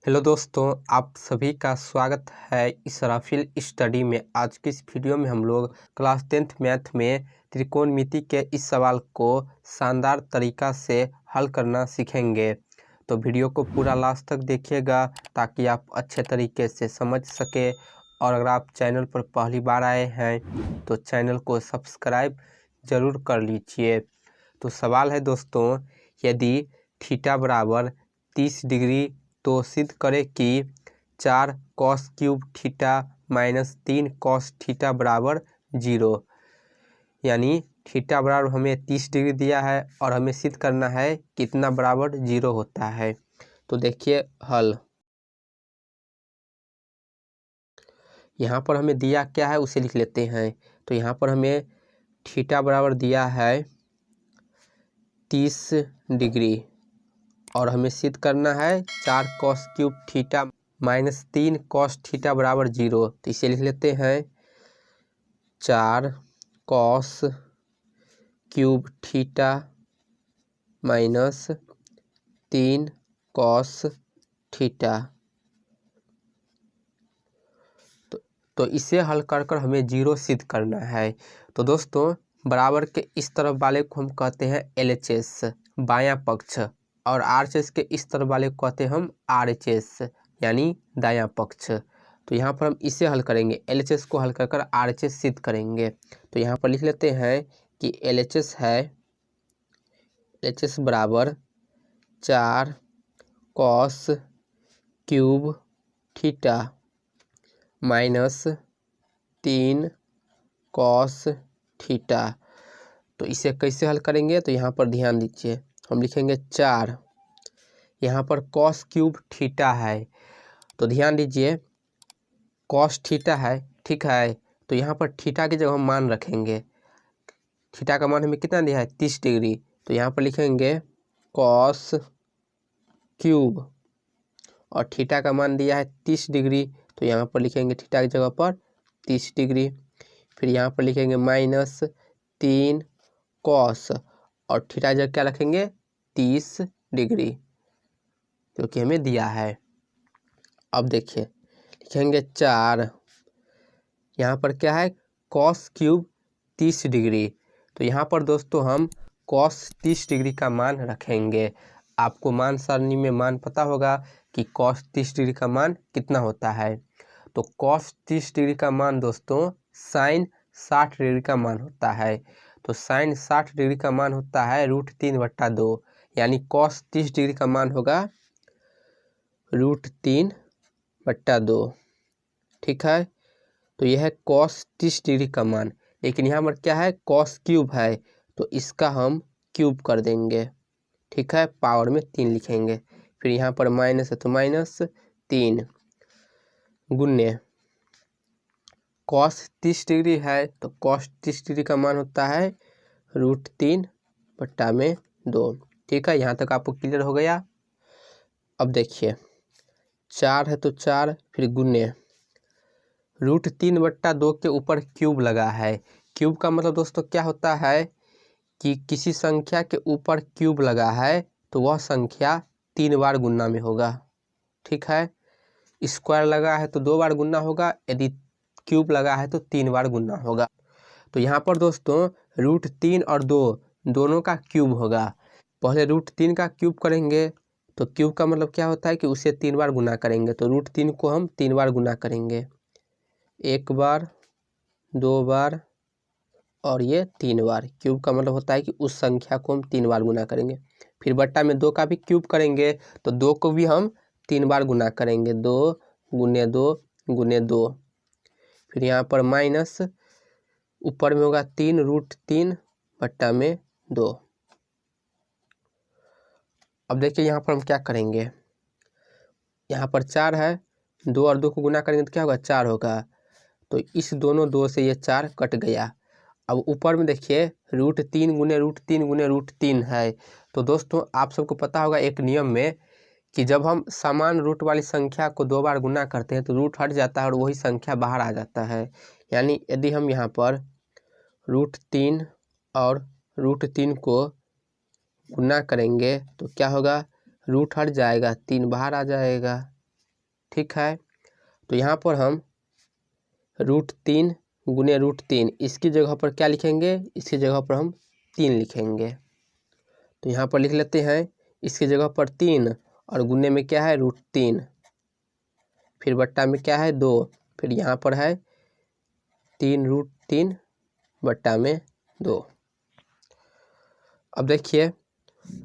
Hello दोस्तों, आप सभी का स्वागत है इसराफिल स्टडी में। आज की इस वीडियो में हम लोग क्लास 10th मैथ में त्रिकोणमिति के इस सवाल को शानदार तरीका से हल करना सीखेंगे। तो वीडियो को पूरा लास्ट तक देखिएगा ताकि आप अच्छे तरीके से समझ सके। और अगर आप चैनल पर पहली बार आए हैं तो चैनल को सब्सक्राइब ज़रूर कर लीजिए। तो सवाल है दोस्तों, यदि थीटा बराबर 30 डिग्री तो सिद्ध करें कि 4 cos cube theta minus 3 cos theta बराबर 0। यानी थीटा बराबर हमें 30 डिग्री दिया है और हमें सिद्ध करना है कितना बराबर 0 होता है। तो देखिए हल, यहाँ पर हमें दिया क्या है उसे लिख लेते हैं। तो यहाँ पर हमें थीटा बराबर दिया है 30 डिग्री और हमें सिद्ध करना है 4 cos cube theta minus 3 cos theta बराबर 0। तो इसे लिख लेते हैं 4 cos cube theta minus 3 cos theta. तो इसे हल कर कर हमें 0 सिद्ध करना है। तो दोस्तों, बराबर के इस तरफ वाले को हम कहते हैं LHS बायां पक्ष, और RHS के इस तरफ वाले को कहते हैं हम RHS यानी दायां पक्ष। तो यहाँ पर हम इसे हल करेंगे, LHS को हल कर कर RHS सिद्ध करेंगे। तो यहाँ पर लिख लेते हैं कि LHS है, LHS बराबर 4 cos cube theta minus 3 cos theta. तो इसे कैसे हल करेंगे, तो यहाँ पर ध्यान दीजिए, हम लिखेंगे 4, यहाँ पर कॉस क्यूब थीटा है तो ध्यान दीजिए कॉस थीटा है, ठीक है। तो यहाँ पर थीटा की जगह हम मान रखेंगे, थीटा का मान हमें कितना दिया है 30 डिग्री। तो यहाँ पर लिखेंगे कॉस क्यूब और थीटा का मान दिया है 30 डिग्री। तो यहाँ पर लिखेंगे थीटा की जगह पर 30 डिग्री। फिर यहाँ पर लिखेंगे माइनस 3 कॉस और थीटा की जगह क्या रखेंगे 30 डिग्री जो कि हमें दिया है। अब देखिए लिखेंगे 4, यहाँ पर क्या है कॉस क्यूब 30 डिग्री। तो यहाँ पर दोस्तों हम कॉस 30 डिग्री का मान रखेंगे। आपको मान सारणी में मान पता होगा कि कॉस 30 डिग्री का मान कितना होता है। तो कॉस 30 डिग्री का मान दोस्तों साइन 60 डिग्री का मान होता है। तो साइन 60 डिग्री का मान होता है √3/2, यानी कॉस 30 डिग्री का मान होगा √3/2, ठीक है। तो यह है कॉस 30 डिग्री का मान। लेकिन यहाँ पर क्या है कॉस क्यूब है तो इसका हम क्यूब कर देंगे, ठीक है, पावर में 3 लिखेंगे। फिर यहाँ पर माइनस है तो माइनस 3 गुण्य कॉस 30 डिग्री है तो कॉस 30 डिग्री का मान होता है √3/2, ठीक है। यहाँ तक आपको क्लियर हो गया। अब देखिए 4 है तो 4, फिर गुण्य √3/2 के ऊपर क्यूब लगा है। क्यूब का मतलब दोस्तों क्या होता है कि किसी संख्या के ऊपर क्यूब लगा है तो वह संख्या 3 बार गुना में होगा, ठीक है। स्क्वायर लगा है तो 2 बार गुना होगा, यदि क्यूब लगा है तो 3 बार गुना होगा। तो यहाँ पर दोस्तों √3 और 2 दोनों का क्यूब होगा। पहले √3 का क्यूब करेंगे तो क्यूब का मतलब क्या होता है कि उसे 3 बार गुना करेंगे। तो √3 को हम 3 बार गुना करेंगे, 1 बार, 2 बार और ये 3 बार। क्यूब का मतलब होता है कि उस संख्या को हम 3 बार गुना करेंगे। फिर बट्टा में 2 का भी क्यूब करेंगे तो 2 को भी हम 3 बार गुना करेंगे, 2 गुने 2 गुने 2। फिर यहाँ पर माइनस ऊपर में होगा 3 √3/2। अब देखिए यहाँ पर हम क्या करेंगे, यहाँ पर 4 है, 2 और 2 को गुना करेंगे तो क्या होगा 4 होगा। तो इस दोनों 2 से ये 4 कट गया। अब ऊपर में देखिए √3 गुने √3 है। तो दोस्तों आप सबको पता होगा एक नियम में कि जब हम समान रूट वाली संख्या को 2 बार गुना करते हैं तो रूट हट जाता है और वही संख्या बाहर आ जाता है। यानी यदि हम यहाँ पर √3 और √3 को गुना करेंगे तो क्या होगा, रूट हट जाएगा, 3 बाहर आ जाएगा, ठीक है। तो यहाँ पर हम √3 गुने √3, इसकी जगह पर क्या लिखेंगे, इसकी जगह पर हम 3 लिखेंगे। तो यहाँ पर लिख लेते हैं, इसकी जगह पर 3 और गुने में क्या है √3, फिर बट्टा में क्या है 2, फिर यहाँ पर है 3√3 बट्टा में 2। अब देखिए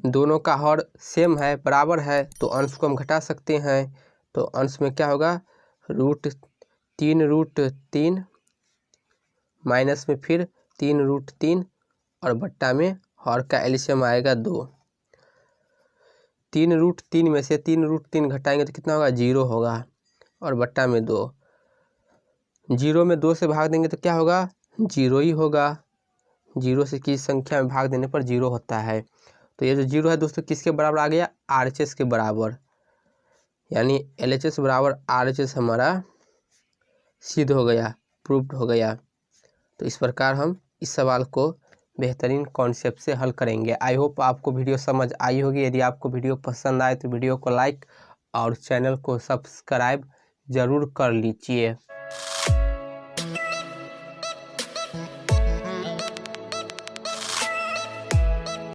दोनों का हर सेम है, बराबर है, तो अंश को हम घटा सकते हैं। तो अंश में क्या होगा √3 माइनस में फिर 3√3 और बट्टा में हर का एलसीएम आएगा 2। 3√3 में से 3√3 घटाएंगे तो कितना होगा 0 होगा, और बट्टा में 2। 0 में 2 से भाग देंगे तो क्या होगा 0 ही होगा। 0 से किसी संख्या में भाग देने पर 0 होता है। तो ये जो 0 है दोस्तों किसके बराबर आ गया, RHS के बराबर, यानी LHS बराबर RHS हमारा सिद्ध हो गया, प्रूव्ड हो गया। तो इस प्रकार हम इस सवाल को बेहतरीन कॉन्सेप्ट से हल करेंगे। आई होप आपको वीडियो समझ आई होगी। यदि आपको वीडियो पसंद आए तो वीडियो को लाइक और चैनल को सब्सक्राइब ज़रूर कर लीजिए।